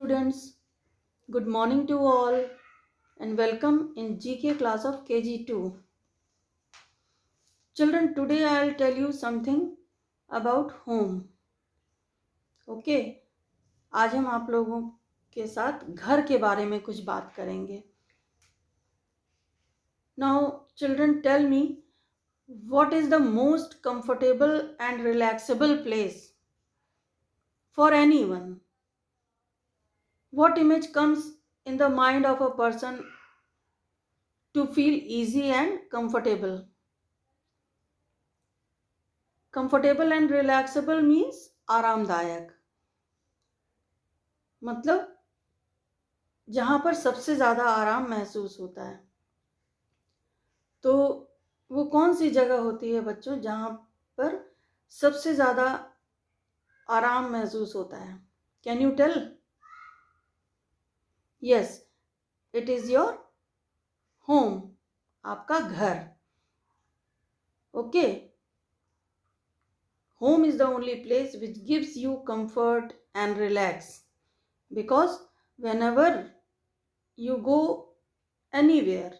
Students, good morning to all and welcome in GK class of KG2. Children, today I will tell you something about home. Okay, आज हम आप लोगों के साथ घर के बारे में कुछ बात करेंगे. Now, children, tell me, what is the most comfortable and relaxable place for anyone? What image comes in the mind of a person to feel easy and comfortable? Comfortable and relaxable means आरामदायक, मतलब जहाँ पर सबसे ज़्यादा आराम महसूस होता है. तो वो कौन सी जगह होती है बच्चों जहाँ पर सबसे ज़्यादा आराम महसूस होता है? Can you tell? Yes, it is your home, आपका घर. Okay, home is the only place which gives you comfort and relax, because whenever you go anywhere,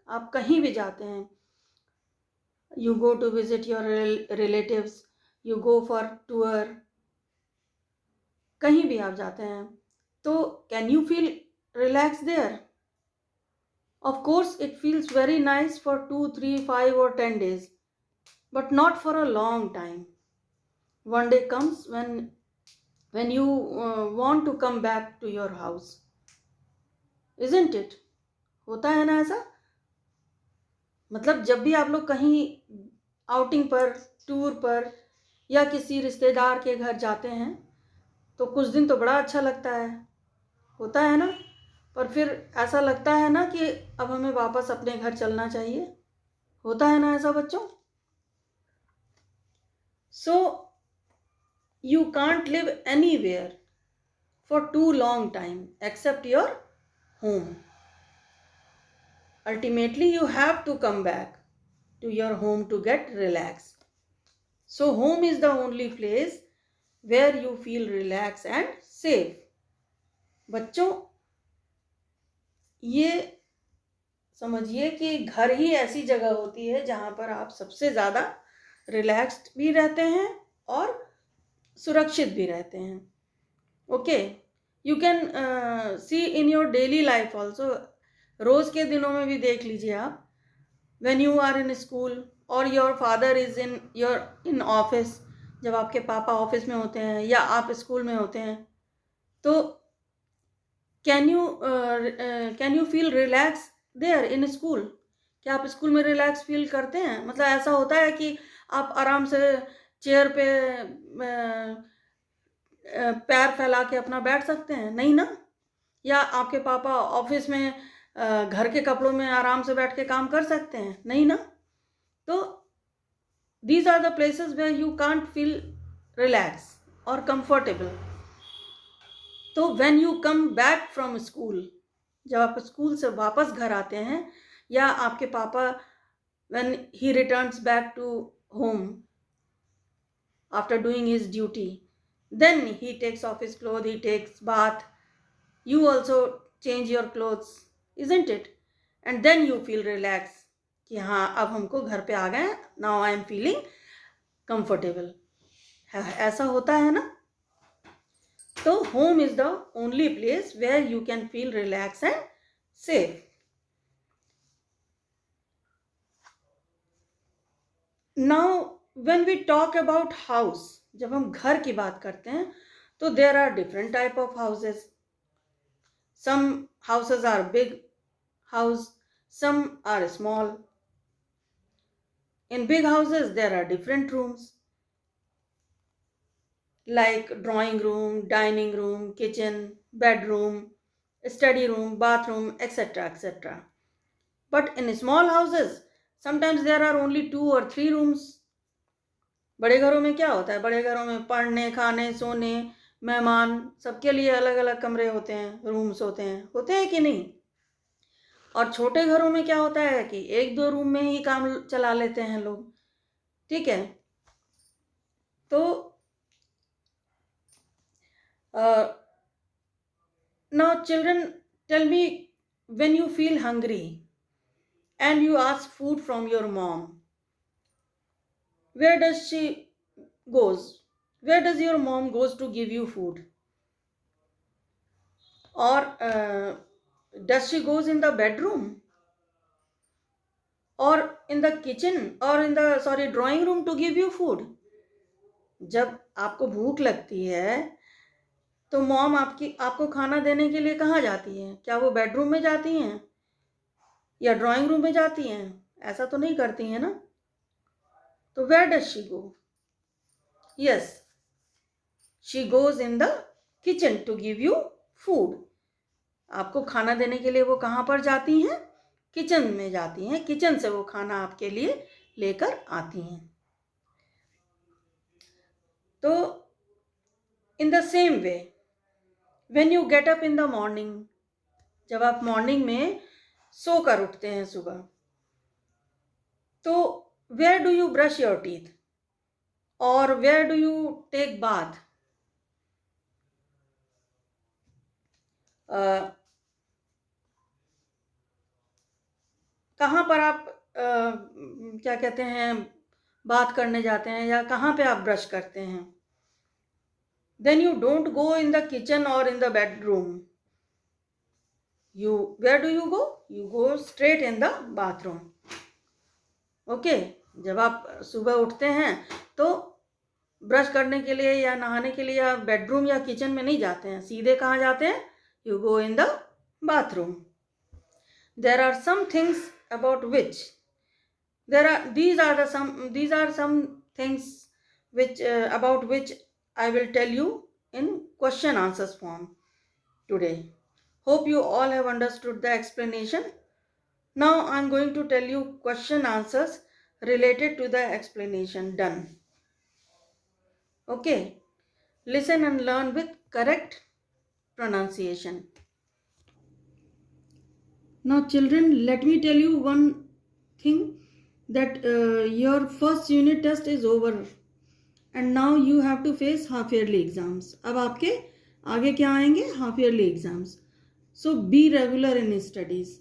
आप कहीं भी जाते हैं, you go to visit your relatives, you go for tour, कहीं भी आप जाते हैं, तो can you feel relaxed there? Of course it feels very nice for 2, 3, 5 or 10 days, but not for a long time. One day comes when you want to come back to your house, isn't it? होता है ना ऐसा? मतलब जब भी आप लोग कहीं आउटिंग पर, टूर पर या किसी रिश्तेदार के घर जाते हैं तो कुछ दिन तो बड़ा अच्छा लगता है, होता है ना? पर फिर ऐसा लगता है ना कि अब हमें वापस अपने घर चलना चाहिए, होता है ना ऐसा बच्चों? सो you can't live anywhere for too long time except your home. Ultimately you have to come back to your home to get relaxed. So home is the only place where you feel relaxed and safe. बच्चों, ये समझिए कि घर ही ऐसी जगह होती है जहाँ पर आप सबसे ज़्यादा रिलैक्स्ड भी रहते हैं और सुरक्षित भी रहते हैं. Okay, you can see in your daily life also. रोज़ के दिनों में भी देख लीजिए आप, when you are in school और your father is in office, जब आपके पापा ऑफिस में होते हैं या आप स्कूल में होते हैं, तो can you feel relax there in school? क्या आप स्कूल में रिलैक्स फील करते हैं? मतलब ऐसा होता है कि आप आराम से चेयर पे पैर फैला के अपना बैठ सकते हैं? नहीं ना. या आपके पापा ऑफिस में घर के कपड़ों में आराम से बैठ के काम कर सकते हैं? नहीं ना. तो these are the places where you can't feel relaxed or comfortable. तो when you come back from school, जब आप स्कूल से वापस घर आते हैं, या आपके पापा when he returns back to home after doing his duty, then he takes off his clothes, he takes bath, you also change your clothes, isn't it? And then you feel relaxed कि हाँ अब हमको घर पे आ गए, now I am feeling comfortable. ऐसा होता है ना. तो home is the only place where you can feel relaxed and safe. Now when we talk about house, जब हम घर की बात करते हैं तो there are different type of houses. Some houses are big house, some are small. In big houses there are different rooms like drawing room, dining room, kitchen, bedroom, study room, bathroom, etc., etc. But in small houses sometimes there are only 2 or 3 rooms. बड़े घरों में क्या होता है? बड़े घरों में पढ़ने, खाने, सोने, मेहमान, सबके लिए अलग अलग कमरे होते हैं, रूम्स होते हैं कि नहीं? और छोटे घरों में क्या होता है कि 1-2 रूम में ही काम चला लेते हैं लोग, ठीक है? तो Now, children, tell me, when you feel hungry and you ask food from your mom, where does she goes? Where does your mom goes to give you food? Or does she goes in the bedroom or in the kitchen or in the drawing room to give you food? जब आपको भूख लगती है तो mom आपको खाना देने के लिए कहाँ जाती है? क्या वो बेडरूम में जाती हैं या ड्राइंग रूम में जाती हैं? ऐसा तो नहीं करती हैं ना। तो where does she go? Yes, she goes in the kitchen to give you food. आपको खाना देने के लिए वो कहाँ पर जाती हैं? किचन में जाती हैं। किचन से वो खाना आपके लिए लेकर आती हैं। तो in the same way, when you get up in the morning, जब आप मॉर्निंग में सोकर उठते हैं सुबह, तो where do you brush your teeth और where do you take bath? कहाँ पर आप क्या कहते हैं, बात करने जाते हैं या कहाँ पे आप ब्रश करते हैं? Then you don't go in the kitchen और in the bedroom. Where do you go? You go straight in the bathroom. Okay, जब आप सुबह उठते हैं तो ब्रश करने के लिए या नहाने के लिए या बेडरूम या किचन में नहीं जाते हैं, सीधे कहाँ जाते हैं? You go in the bathroom. There are some things about which these are some things which about which I will tell you in question answers form today. Hope you all have understood the explanation. Now I am going to tell you question answers related to the explanation. Done. Okay, listen and learn with correct pronunciation. Now children, let me tell you one thing, that your first unit test is over and now you have to face half yearly exams. अब आपके आगे क्या आएंगे? half yearly exams. So be regular in studies.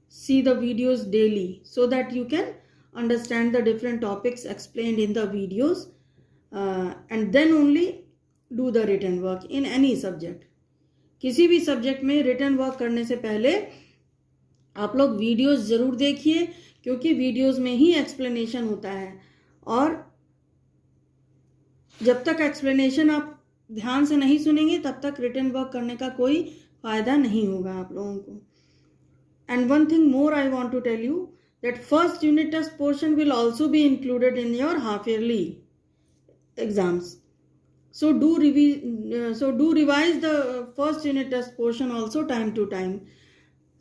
See the videos daily so that you can understand the different topics explained in the videos, and then only do the written work in any subject. किसी भी subject में written work करने से पहले आप लोग videos ज़रूर देखिए, क्योंकि वीडियोस में ही एक्सप्लेनेशन होता है और जब तक एक्सप्लेनेशन आप ध्यान से नहीं सुनेंगे तब तक रिटन वर्क करने का कोई फ़ायदा नहीं होगा आप लोगों को। And one thing more I want to tell you, that first unit test portion will also be included in your half yearly exams. So do revise the first unit test portion also time to time.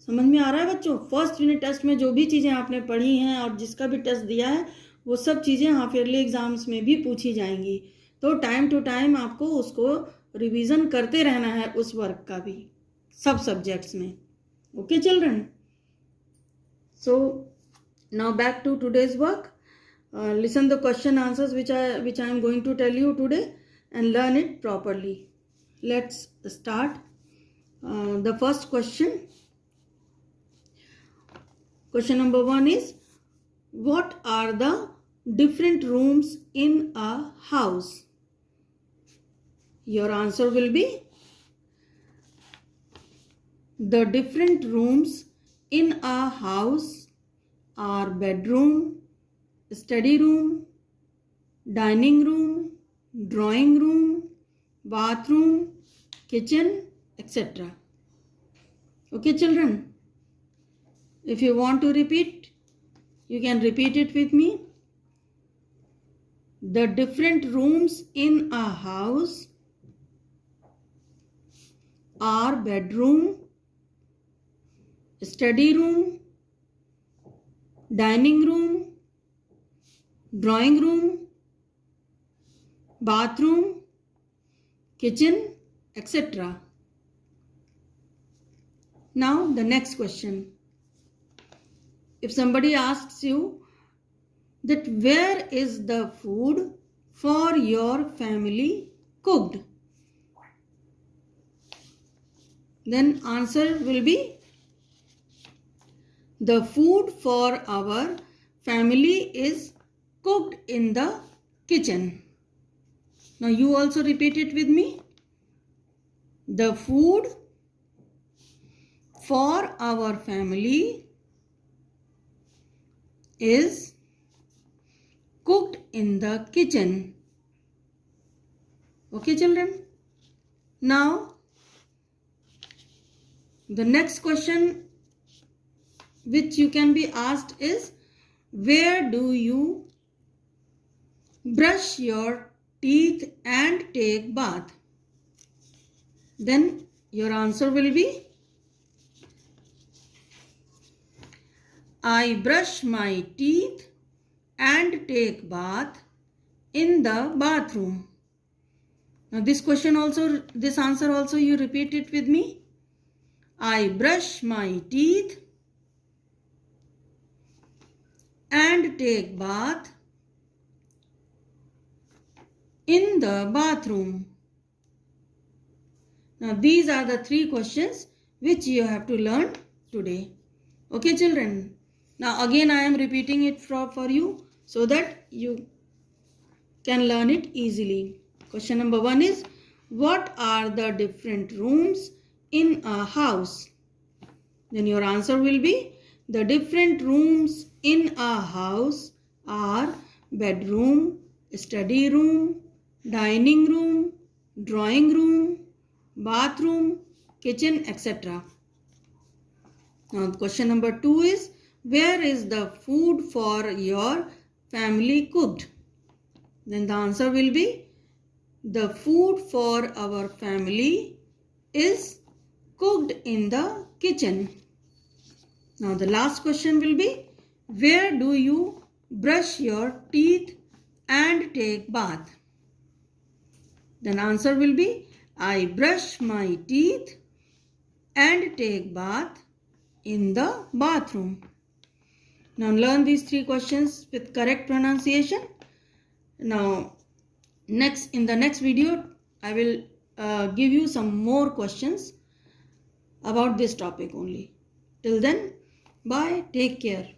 समझ में आ रहा है बच्चों? First unit test में जो भी चीज़ें आपने पढ़ी हैं और जिसका भी टेस्ट दिया है वो सब चीज़ें हाफ ईयरली एग्जाम्स में भी पूछी जाएंगी. तो टाइम टू टाइम आपको उसको रिवीजन करते रहना है, उस वर्क का भी, सब सब्जेक्ट्स में. Okay children? So now back to today's work. Listen the question answers which I am going to tell you today and learn it properly. Let's start. The first question. Question number 1 is, what are the different rooms in a house? Your answer will be, the different rooms in a house are bedroom, study room, dining room, drawing room, bathroom, kitchen, etc. Okay children? If you want to repeat, you can repeat it with me. The different rooms in a house are bedroom, study room, dining room, drawing room, bathroom, kitchen, etc. Now the next question. If somebody asks you that where is the food for your family cooked? Then answer will be the food for our family is cooked in the kitchen. Now you also repeat it with me. The food for our family is cooked in the kitchen. Okay, children? Now, the next question which you can be asked is, where do you brush your teeth and take bath? Then your answer will be, I brush my teeth and take bath in the bathroom. Now this answer also you repeat it with me. I brush my teeth and take bath in the bathroom. Now these are the 3 questions which you have to learn today. Okay, children. Now again I am repeating it for you so that you can learn it easily. Question number 1 is, what are the different rooms in a house? Then your answer will be, the different rooms in a house are bedroom, study room, dining room, drawing room, bathroom, kitchen, etc. Now question number 2 is, where is the food for your family cooked? Then the answer will be, the food for our family is cooked in the kitchen. Now the last question will be, where do you brush your teeth and take bath? Then answer will be, I brush my teeth and take bath in the bathroom. Now learn these 3 questions with correct pronunciation. Now in the next video I will give you some more questions about this topic only. Till then, bye, take care.